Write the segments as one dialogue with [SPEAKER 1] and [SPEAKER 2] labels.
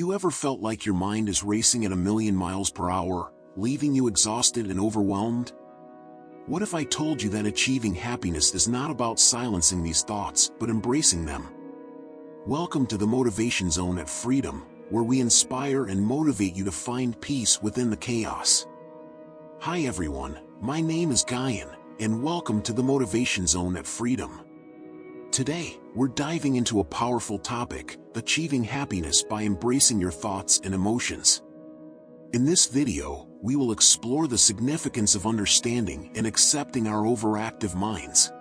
[SPEAKER 1] you ever felt like your mind is racing at 1,000,000 miles per hour, leaving you exhausted and overwhelmed? What if I told you that achieving happiness is not about silencing these thoughts, but embracing them? Welcome to the Motivation Zone at Freedom, where we inspire and motivate you to find peace within the chaos. Hi everyone, my name is Gayan, and welcome to the Motivation Zone at Freedom. Today, we're diving into a powerful topic, achieving happiness by embracing your thoughts and emotions. In this video, we will explore the significance of understanding and accepting our overactive minds.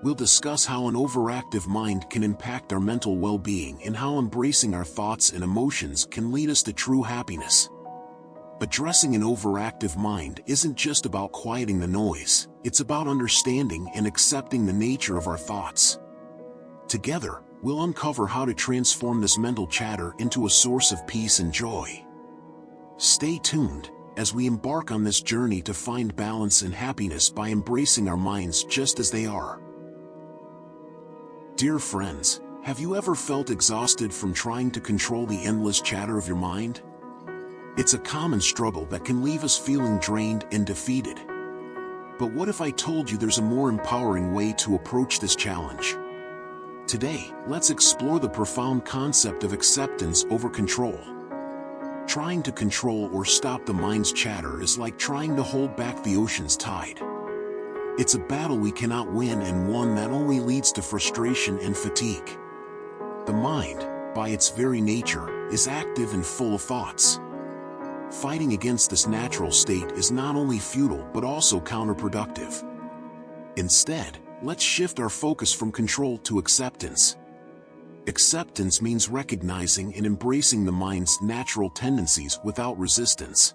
[SPEAKER 1] We'll discuss how an overactive mind can impact our mental well-being and how embracing our thoughts and emotions can lead us to true happiness. Addressing an overactive mind isn't just about quieting the noise, it's about understanding and accepting the nature of our thoughts. Together, we'll uncover how to transform this mental chatter into a source of peace and joy. Stay tuned as we embark on this journey to find balance and happiness by embracing our minds just as they are. Dear friends, have you ever felt exhausted from trying to control the endless chatter of your mind? It's a common struggle that can leave us feeling drained and defeated. But what if I told you there's a more empowering way to approach this challenge? Today, let's explore the profound concept of acceptance over control. Trying to control or stop the mind's chatter is like trying to hold back the ocean's tide. It's a battle we cannot win and one that only leads to frustration and fatigue. The mind, by its very nature, is active and full of thoughts. Fighting against this natural state is not only futile but also counterproductive. Instead, let's shift our focus from control to acceptance. Acceptance means recognizing and embracing the mind's natural tendencies without resistance.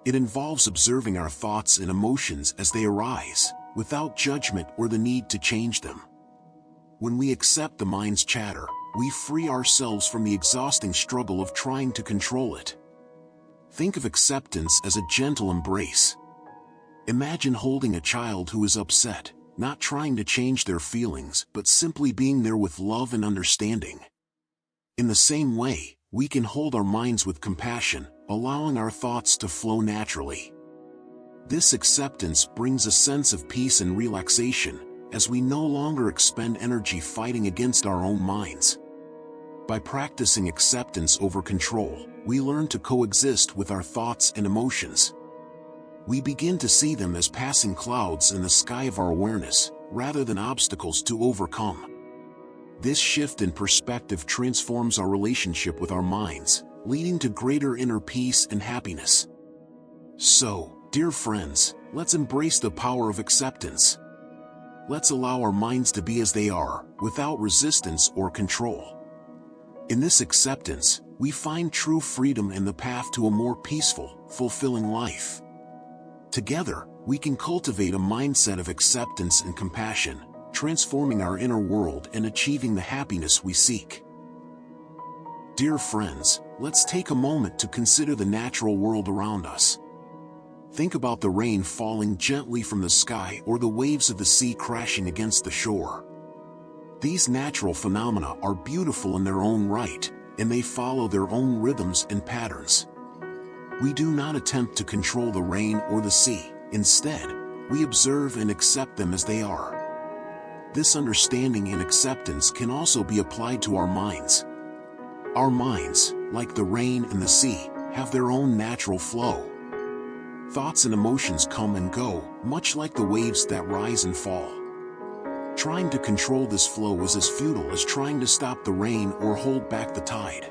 [SPEAKER 1] It involves observing our thoughts and emotions as they arise, without judgment or the need to change them. When we accept the mind's chatter, we free ourselves from the exhausting struggle of trying to control it. Think of acceptance as a gentle embrace. Imagine holding a child who is upset, not trying to change their feelings but simply being there with love and understanding. In the same way, we can hold our minds with compassion, allowing our thoughts to flow naturally. This acceptance brings a sense of peace and relaxation, as we no longer expend energy fighting against our own minds. By practicing acceptance over control, we learn to coexist with our thoughts and emotions. We begin to see them as passing clouds in the sky of our awareness, rather than obstacles to overcome. This shift in perspective transforms our relationship with our minds, leading to greater inner peace and happiness. So, dear friends, let's embrace the power of acceptance. Let's allow our minds to be as they are, without resistance or control. In this acceptance, we find true freedom and the path to a more peaceful, fulfilling life. Together, we can cultivate a mindset of acceptance and compassion, transforming our inner world and achieving the happiness we seek. Dear friends, let's take a moment to consider the natural world around us. Think about the rain falling gently from the sky or the waves of the sea crashing against the shore. These natural phenomena are beautiful in their own right, and they follow their own rhythms and patterns. We do not attempt to control the rain or the sea. Instead, we observe and accept them as they are. This understanding and acceptance can also be applied to our minds. Our minds, like the rain and the sea, have their own natural flow. Thoughts and emotions come and go, much like the waves that rise and fall. Trying to control this flow is as futile as trying to stop the rain or hold back the tide.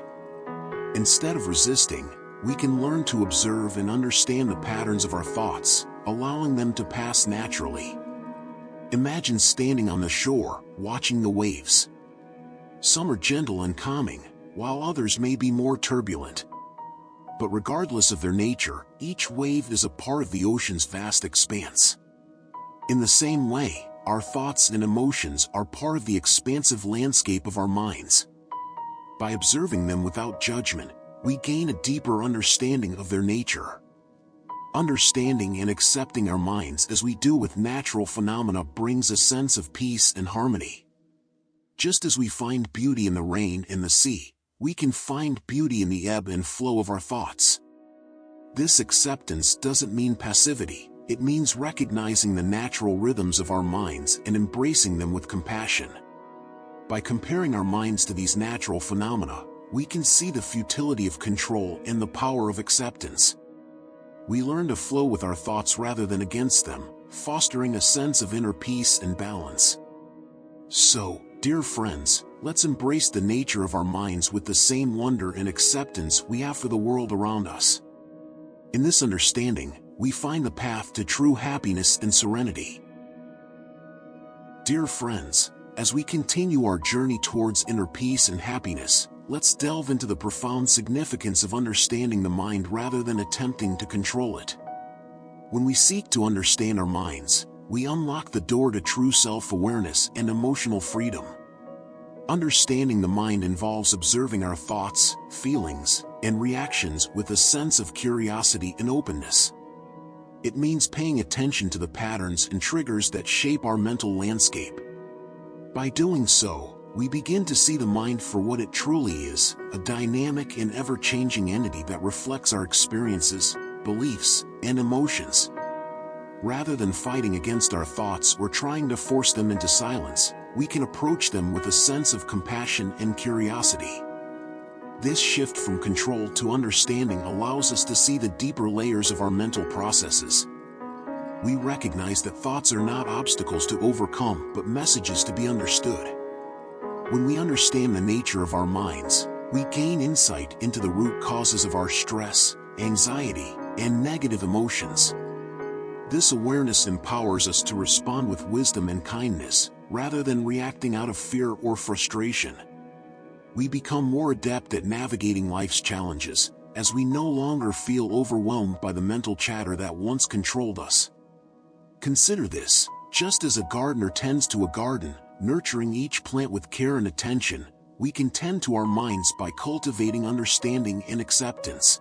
[SPEAKER 1] Instead of resisting, we can learn to observe and understand the patterns of our thoughts, allowing them to pass naturally. Imagine standing on the shore, watching the waves. Some are gentle and calming, while others may be more turbulent. But regardless of their nature, each wave is a part of the ocean's vast expanse. In the same way, our thoughts and emotions are part of the expansive landscape of our minds. By observing them without judgment, we gain a deeper understanding of their nature. Understanding and accepting our minds as we do with natural phenomena brings a sense of peace and harmony. Just as we find beauty in the rain and the sea, we can find beauty in the ebb and flow of our thoughts. This acceptance doesn't mean passivity, it means recognizing the natural rhythms of our minds and embracing them with compassion. By comparing our minds to these natural phenomena, we can see the futility of control and the power of acceptance. We learn to flow with our thoughts rather than against them, fostering a sense of inner peace and balance. So, dear friends, let's embrace the nature of our minds with the same wonder and acceptance we have for the world around us. In this understanding, we find the path to true happiness and serenity. Dear friends, as we continue our journey towards inner peace and happiness, let's delve into the profound significance of understanding the mind rather than attempting to control it. When we seek to understand our minds, we unlock the door to true self-awareness and emotional freedom. Understanding the mind involves observing our thoughts, feelings, and reactions with a sense of curiosity and openness. It means paying attention to the patterns and triggers that shape our mental landscape. By doing so, we begin to see the mind for what it truly is, a dynamic and ever-changing entity that reflects our experiences, beliefs, and emotions. Rather than fighting against our thoughts or trying to force them into silence, we can approach them with a sense of compassion and curiosity. This shift from control to understanding allows us to see the deeper layers of our mental processes. We recognize that thoughts are not obstacles to overcome but messages to be understood. When we understand the nature of our minds, we gain insight into the root causes of our stress, anxiety, and negative emotions. This awareness empowers us to respond with wisdom and kindness, rather than reacting out of fear or frustration. We become more adept at navigating life's challenges, as we no longer feel overwhelmed by the mental chatter that once controlled us. Consider this: just as a gardener tends to a garden, nurturing each plant with care and attention, we can tend to our minds by cultivating understanding and acceptance.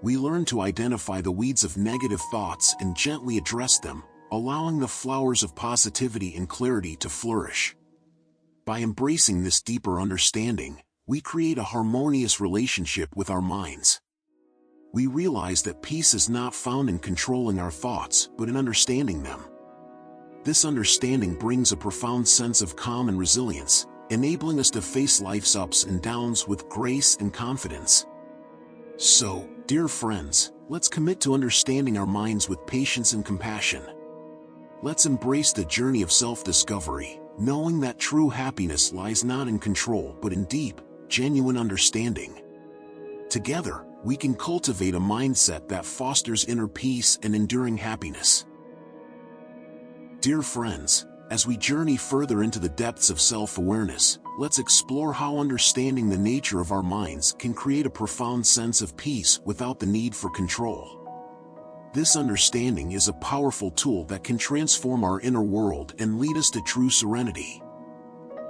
[SPEAKER 1] We learn to identify the weeds of negative thoughts and gently address them, allowing the flowers of positivity and clarity to flourish. By embracing this deeper understanding, we create a harmonious relationship with our minds. We realize that peace is not found in controlling our thoughts, but in understanding them. This understanding brings a profound sense of calm and resilience, enabling us to face life's ups and downs with grace and confidence. So, dear friends, let's commit to understanding our minds with patience and compassion. Let's embrace the journey of self-discovery, knowing that true happiness lies not in control but in deep, genuine understanding. Together, we can cultivate a mindset that fosters inner peace and enduring happiness. Dear friends, as we journey further into the depths of self-awareness, let's explore how understanding the nature of our minds can create a profound sense of peace without the need for control. This understanding is a powerful tool that can transform our inner world and lead us to true serenity.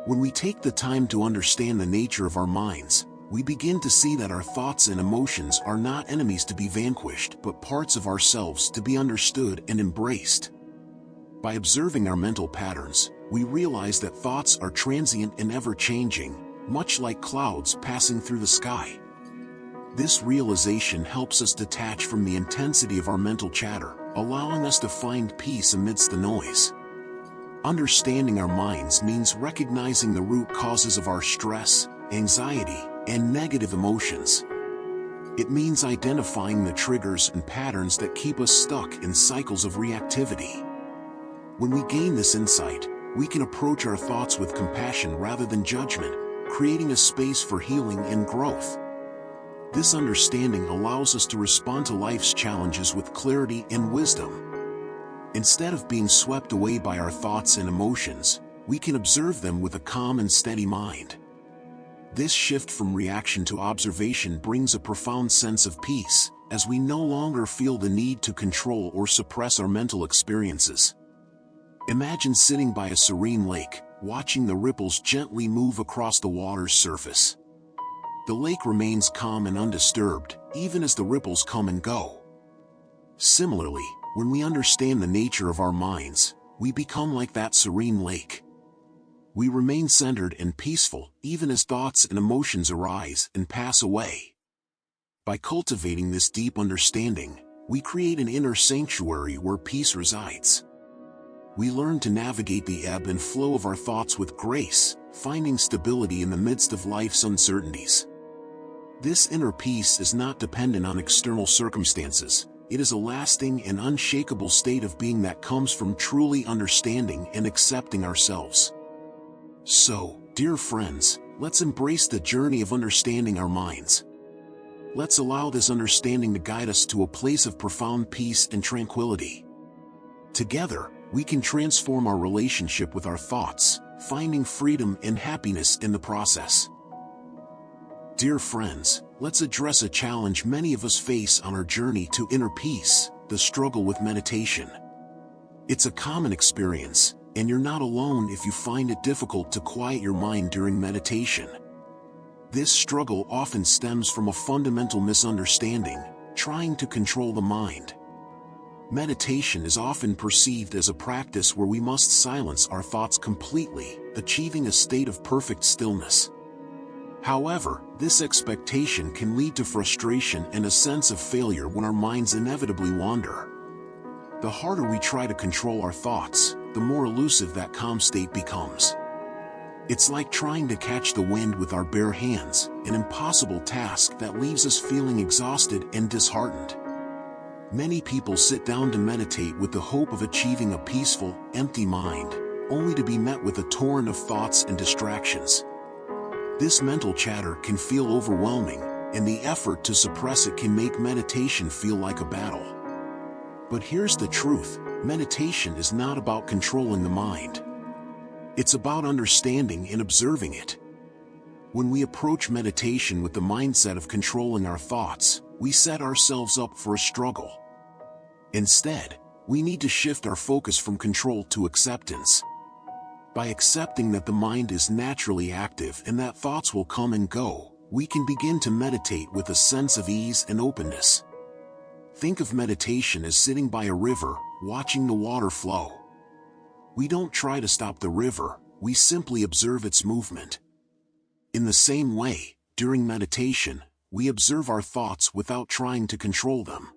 [SPEAKER 1] When we take the time to understand the nature of our minds, we begin to see that our thoughts and emotions are not enemies to be vanquished but parts of ourselves to be understood and embraced. By observing our mental patterns, we realize that thoughts are transient and ever-changing, much like clouds passing through the sky. This realization helps us detach from the intensity of our mental chatter, allowing us to find peace amidst the noise. Understanding our minds means recognizing the root causes of our stress, anxiety, and negative emotions. It means identifying the triggers and patterns that keep us stuck in cycles of reactivity. When we gain this insight, we can approach our thoughts with compassion rather than judgment, creating a space for healing and growth. This understanding allows us to respond to life's challenges with clarity and wisdom. Instead of being swept away by our thoughts and emotions, we can observe them with a calm and steady mind. This shift from reaction to observation brings a profound sense of peace, as we no longer feel the need to control or suppress our mental experiences. Imagine sitting by a serene lake, watching the ripples gently move across the water's surface. The lake remains calm and undisturbed, even as the ripples come and go. Similarly, when we understand the nature of our minds, we become like that serene lake. We remain centered and peaceful, even as thoughts and emotions arise and pass away. By cultivating this deep understanding, we create an inner sanctuary where peace resides. We learn to navigate the ebb and flow of our thoughts with grace, finding stability in the midst of life's uncertainties. This inner peace is not dependent on external circumstances. It is a lasting and unshakable state of being that comes from truly understanding and accepting ourselves. So, dear friends, let's embrace the journey of understanding our minds. Let's allow this understanding to guide us to a place of profound peace and tranquility. Together, we can transform our relationship with our thoughts, finding freedom and happiness in the process. Dear friends, let's address a challenge many of us face on our journey to inner peace, the struggle with meditation. It's a common experience, and you're not alone if you find it difficult to quiet your mind during meditation. This struggle often stems from a fundamental misunderstanding: trying to control the mind. Meditation is often perceived as a practice where we must silence our thoughts completely, achieving a state of perfect stillness. However, this expectation can lead to frustration and a sense of failure when our minds inevitably wander. The harder we try to control our thoughts, the more elusive that calm state becomes. It's like trying to catch the wind with our bare hands, an impossible task that leaves us feeling exhausted and disheartened. Many people sit down to meditate with the hope of achieving a peaceful, empty mind, only to be met with a torrent of thoughts and distractions. This mental chatter can feel overwhelming, and the effort to suppress it can make meditation feel like a battle. But here's the truth: meditation is not about controlling the mind. It's about understanding and observing it. When we approach meditation with the mindset of controlling our thoughts, we set ourselves up for a struggle. Instead, we need to shift our focus from control to acceptance. By accepting that the mind is naturally active and that thoughts will come and go, we can begin to meditate with a sense of ease and openness. Think of meditation as sitting by a river, watching the water flow. We don't try to stop the river, we simply observe its movement. In the same way, during meditation, we observe our thoughts without trying to control them.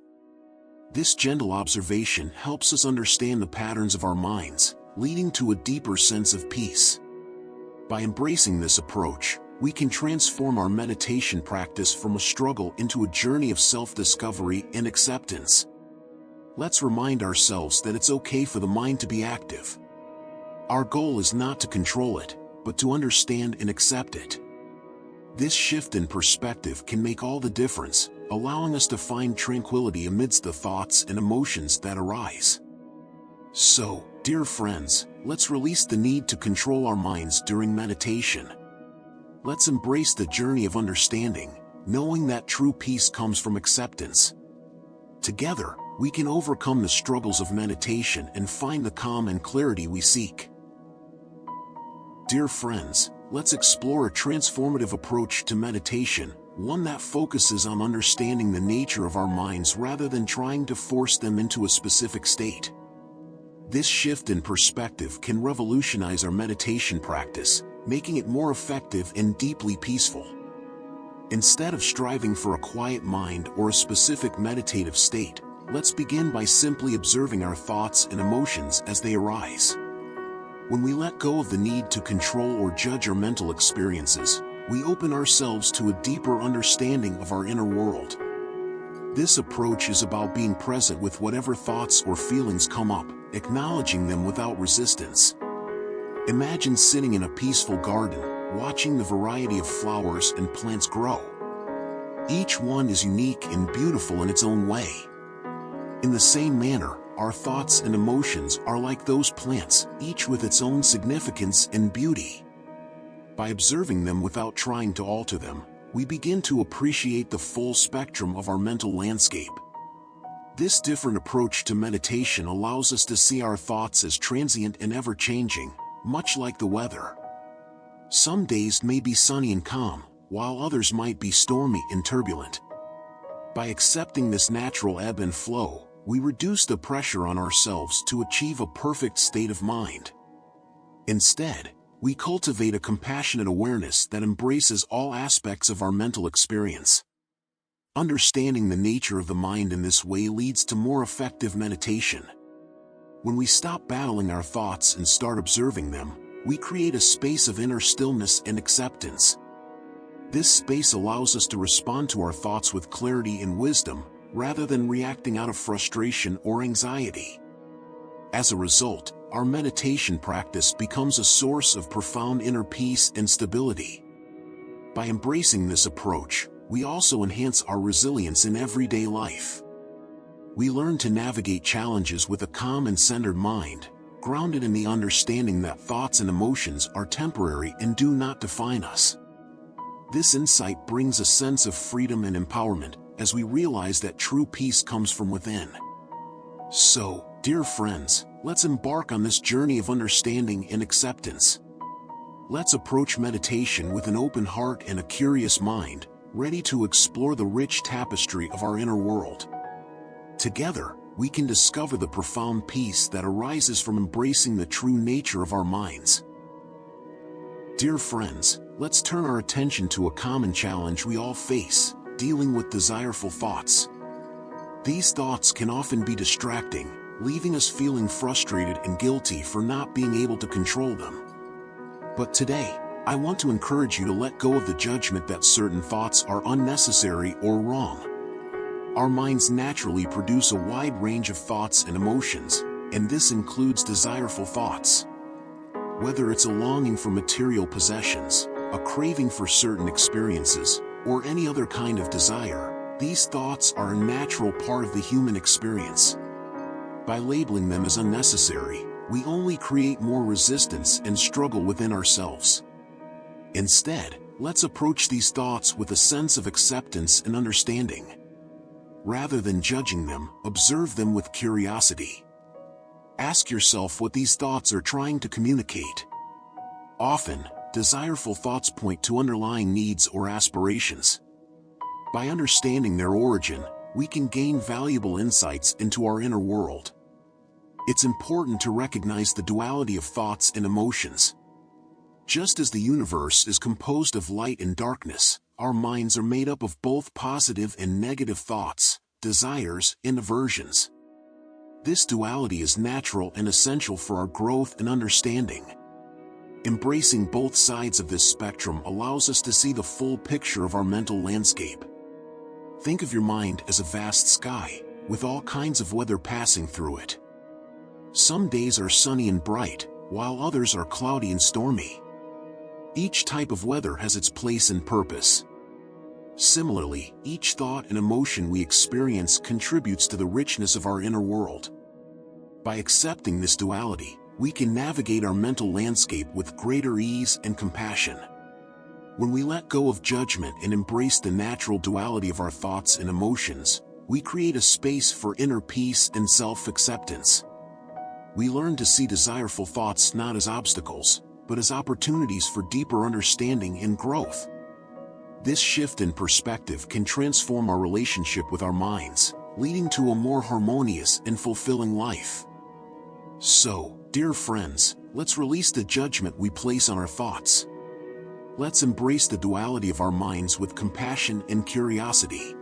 [SPEAKER 1] This gentle observation helps us understand the patterns of our minds, leading to a deeper sense of peace. By embracing this approach, we can transform our meditation practice from a struggle into a journey of self-discovery and acceptance. Let's remind ourselves that it's okay for the mind to be active. Our goal is not to control it, but to understand and accept it. This shift in perspective can make all the difference, allowing us to find tranquility amidst the thoughts and emotions that arise. So, dear friends, let's release the need to control our minds during meditation. Let's embrace the journey of understanding, knowing that true peace comes from acceptance. Together, we can overcome the struggles of meditation and find the calm and clarity we seek. Dear friends, let's explore a transformative approach to meditation, one that focuses on understanding the nature of our minds rather than trying to force them into a specific state. This shift in perspective can revolutionize our meditation practice, making it more effective and deeply peaceful. Instead of striving for a quiet mind or a specific meditative state, let's begin by simply observing our thoughts and emotions as they arise. When we let go of the need to control or judge our mental experiences, we open ourselves to a deeper understanding of our inner world. This approach is about being present with whatever thoughts or feelings come up, acknowledging them without resistance. Imagine sitting in a peaceful garden, watching the variety of flowers and plants grow. Each one is unique and beautiful in its own way. In the same manner, our thoughts and emotions are like those plants, each with its own significance and beauty. By observing them without trying to alter them, we begin to appreciate the full spectrum of our mental landscape. This different approach to meditation allows us to see our thoughts as transient and ever-changing, much like the weather. Some days may be sunny and calm, while others might be stormy and turbulent. By accepting this natural ebb and flow, we reduce the pressure on ourselves to achieve a perfect state of mind. Instead, we cultivate a compassionate awareness that embraces all aspects of our mental experience. Understanding the nature of the mind in this way leads to more effective meditation. When we stop battling our thoughts and start observing them, we create a space of inner stillness and acceptance. This space allows us to respond to our thoughts with clarity and wisdom, rather than reacting out of frustration or anxiety. As a result, our meditation practice becomes a source of profound inner peace and stability. By embracing this approach, we also enhance our resilience in everyday life. We learn to navigate challenges with a calm and centered mind, grounded in the understanding that thoughts and emotions are temporary and do not define us. This insight brings a sense of freedom and empowerment, as we realize that true peace comes from within. So, dear friends, let's embark on this journey of understanding and acceptance. Let's approach meditation with an open heart and a curious mind, ready to explore the rich tapestry of our inner world. Together, we can discover the profound peace that arises from embracing the true nature of our minds. Dear friends, let's turn our attention to a common challenge we all face: dealing with desireful thoughts. These thoughts can often be distracting, leaving us feeling frustrated and guilty for not being able to control them. But today, I want to encourage you to let go of the judgment that certain thoughts are unnecessary or wrong. Our minds naturally produce a wide range of thoughts and emotions, and this includes desireful thoughts. Whether it's a longing for material possessions, a craving for certain experiences, or any other kind of desire, these thoughts are a natural part of the human experience. By labeling them as unnecessary, we only create more resistance and struggle within ourselves. Instead, let's approach these thoughts with a sense of acceptance and understanding. Rather than judging them, observe them with curiosity. Ask yourself what these thoughts are trying to communicate. Often, desireful thoughts point to underlying needs or aspirations. By understanding their origin, we can gain valuable insights into our inner world. It's important to recognize the duality of thoughts and emotions. Just as the universe is composed of light and darkness, our minds are made up of both positive and negative thoughts, desires and aversions. This duality is natural and essential for our growth and understanding. Embracing both sides of this spectrum allows us to see the full picture of our mental landscape. Think of your mind as a vast sky, with all kinds of weather passing through it. Some days are sunny and bright, while others are cloudy and stormy. Each type of weather has its place and purpose. Similarly, each thought and emotion we experience contributes to the richness of our inner world. By accepting this duality, we can navigate our mental landscape with greater ease and compassion. When we let go of judgment and embrace the natural duality of our thoughts and emotions, we create a space for inner peace and self-acceptance. We learn to see desireful thoughts not as obstacles, but as opportunities for deeper understanding and growth. This shift in perspective can transform our relationship with our minds, leading to a more harmonious and fulfilling life. So, dear friends, let's release the judgment we place on our thoughts. Let's embrace the duality of our minds with compassion and curiosity.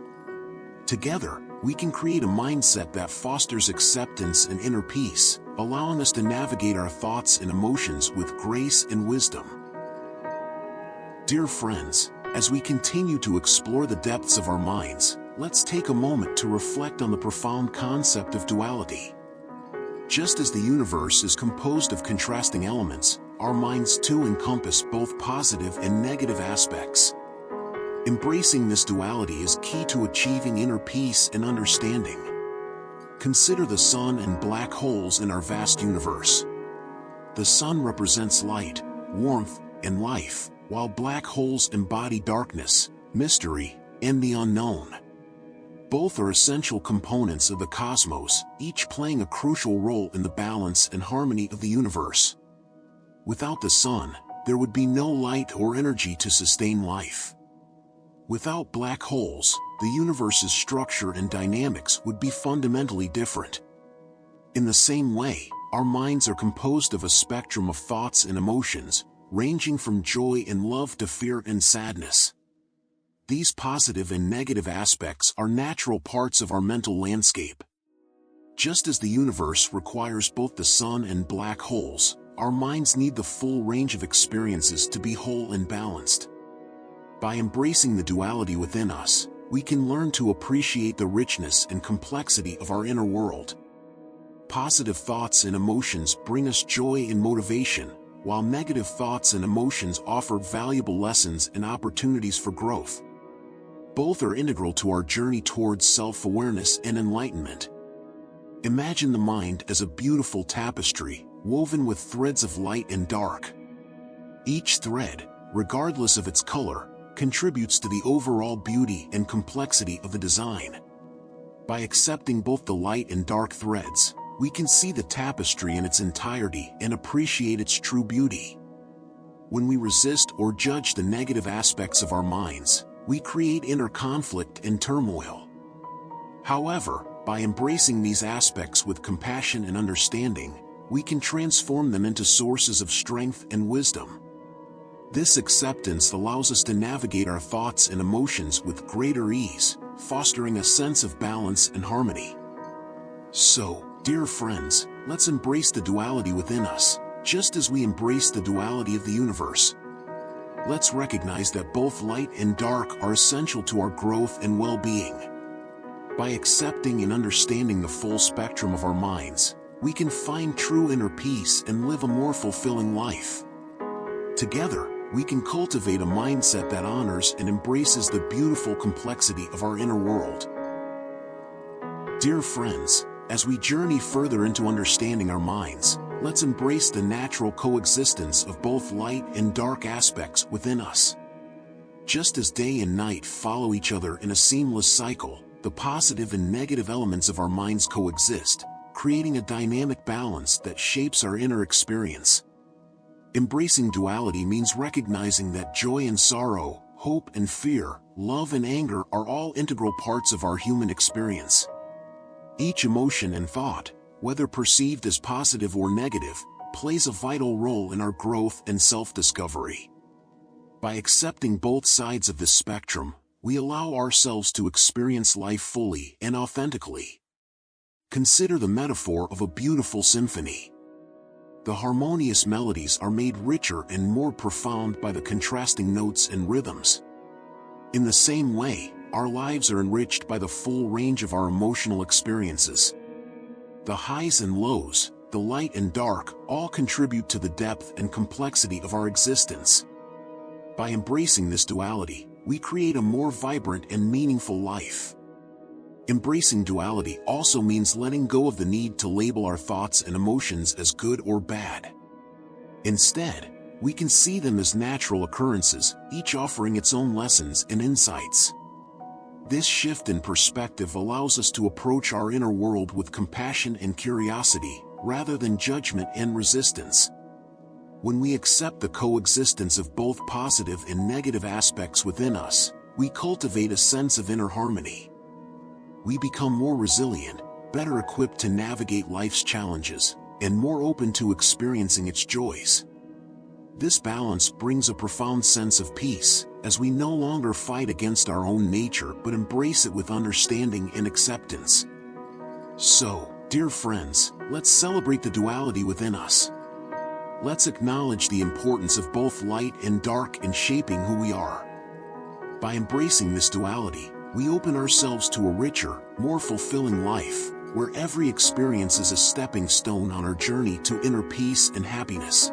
[SPEAKER 1] Together, we can create a mindset that fosters acceptance and inner peace, allowing us to navigate our thoughts and emotions with grace and wisdom. Dear friends, as we continue to explore the depths of our minds, let's take a moment to reflect on the profound concept of duality. Just as the universe is composed of contrasting elements, our minds too encompass both positive and negative aspects. Embracing this duality is key to achieving inner peace and understanding. Consider the sun and black holes in our vast universe. The sun represents light, warmth, and life, while black holes embody darkness, mystery, and the unknown. Both are essential components of the cosmos, each playing a crucial role in the balance and harmony of the universe. Without the sun, there would be no light or energy to sustain life. Without black holes, the universe's structure and dynamics would be fundamentally different. In the same way, our minds are composed of a spectrum of thoughts and emotions, ranging from joy and love to fear and sadness. These positive and negative aspects are natural parts of our mental landscape. Just as the universe requires both the sun and black holes, our minds need the full range of experiences to be whole and balanced. By embracing the duality within us, we can learn to appreciate the richness and complexity of our inner world. Positive thoughts and emotions bring us joy and motivation, while negative thoughts and emotions offer valuable lessons and opportunities for growth. Both are integral to our journey towards self-awareness and enlightenment. Imagine the mind as a beautiful tapestry, woven with threads of light and dark. Each thread, regardless of its color, contributes to the overall beauty and complexity of the design. By accepting both the light and dark threads, we can see the tapestry in its entirety and appreciate its true beauty. When we resist or judge the negative aspects of our minds, we create inner conflict and turmoil. However, by embracing these aspects with compassion and understanding, we can transform them into sources of strength and wisdom. This acceptance allows us to navigate our thoughts and emotions with greater ease, fostering a sense of balance and harmony. So, dear friends, let's embrace the duality within us, just as we embrace the duality of the universe. Let's recognize that both light and dark are essential to our growth and well-being. By accepting and understanding the full spectrum of our minds, we can find true inner peace and live a more fulfilling life. Together, we can cultivate a mindset that honors and embraces the beautiful complexity of our inner world. Dear friends, as we journey further into understanding our minds, let's embrace the natural coexistence of both light and dark aspects within us. Just as day and night follow each other in a seamless cycle, the positive and negative elements of our minds coexist, creating a dynamic balance that shapes our inner experience. Embracing duality means recognizing that joy and sorrow, hope and fear, love and anger are all integral parts of our human experience. Each emotion and thought, whether perceived as positive or negative, plays a vital role in our growth and self-discovery. By accepting both sides of this spectrum, we allow ourselves to experience life fully and authentically. Consider the metaphor of a beautiful symphony. The harmonious melodies are made richer and more profound by the contrasting notes and rhythms. In the same way, our lives are enriched by the full range of our emotional experiences. The highs and lows, the light and dark, all contribute to the depth and complexity of our existence. By embracing this duality, we create a more vibrant and meaningful life. Embracing duality also means letting go of the need to label our thoughts and emotions as good or bad. Instead, we can see them as natural occurrences, each offering its own lessons and insights. This shift in perspective allows us to approach our inner world with compassion and curiosity, rather than judgment and resistance. When we accept the coexistence of both positive and negative aspects within us, we cultivate a sense of inner harmony. We become more resilient, better equipped to navigate life's challenges, and more open to experiencing its joys. This balance brings a profound sense of peace, as we no longer fight against our own nature but embrace it with understanding and acceptance. So, dear friends, let's celebrate the duality within us. Let's acknowledge the importance of both light and dark in shaping who we are. By embracing this duality, we open ourselves to a richer, more fulfilling life, where every experience is a stepping stone on our journey to inner peace and happiness.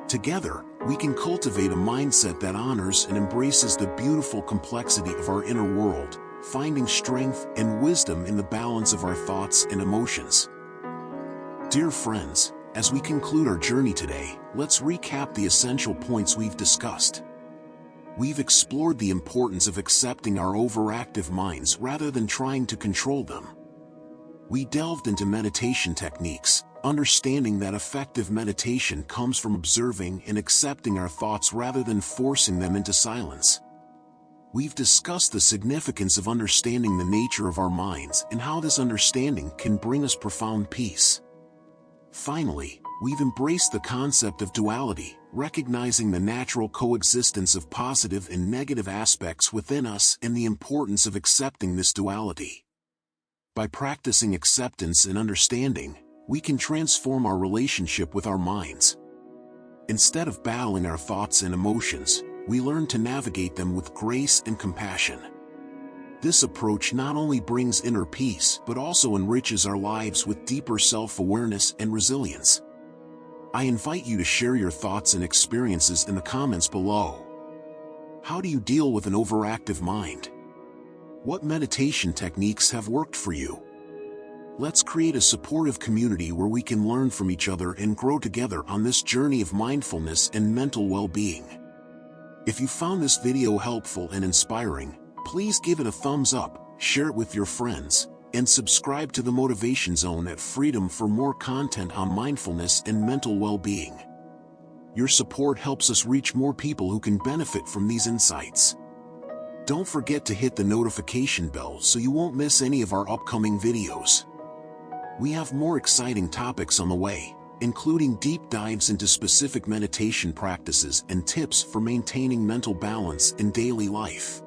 [SPEAKER 1] Together, we can cultivate a mindset that honors and embraces the beautiful complexity of our inner world, finding strength and wisdom in the balance of our thoughts and emotions. Dear friends, as we conclude our journey today, let's recap the essential points we've discussed. We've explored the importance of accepting our overactive minds rather than trying to control them. We delved into meditation techniques, understanding that effective meditation comes from observing and accepting our thoughts rather than forcing them into silence. We've discussed the significance of understanding the nature of our minds and how this understanding can bring us profound peace. Finally, we've embraced the concept of duality, recognizing the natural coexistence of positive and negative aspects within us and the importance of accepting this duality. By practicing acceptance and understanding, we can transform our relationship with our minds. Instead of battling our thoughts and emotions, we learn to navigate them with grace and compassion. This approach not only brings inner peace but also enriches our lives with deeper self-awareness and resilience. I invite you to share your thoughts and experiences in the comments below. How do you deal with an overactive mind? What meditation techniques have worked for you? Let's create a supportive community where we can learn from each other and grow together on this journey of mindfulness and mental well-being. If you found this video helpful and inspiring, please give it a thumbs up, share it with your friends, and subscribe to The Motivation Zone at Freedom for more content on mindfulness and mental well-being. Your support helps us reach more people who can benefit from these insights. Don't forget to hit the notification bell so you won't miss any of our upcoming videos. We have more exciting topics on the way, including deep dives into specific meditation practices and tips for maintaining mental balance in daily life.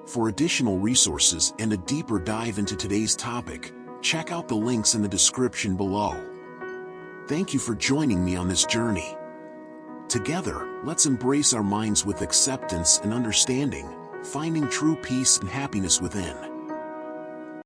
[SPEAKER 1] For additional resources and a deeper dive into today's topic, check out the links in the description below. Thank you for joining me on this journey. Together, let's embrace our minds with acceptance and understanding, finding true peace and happiness within.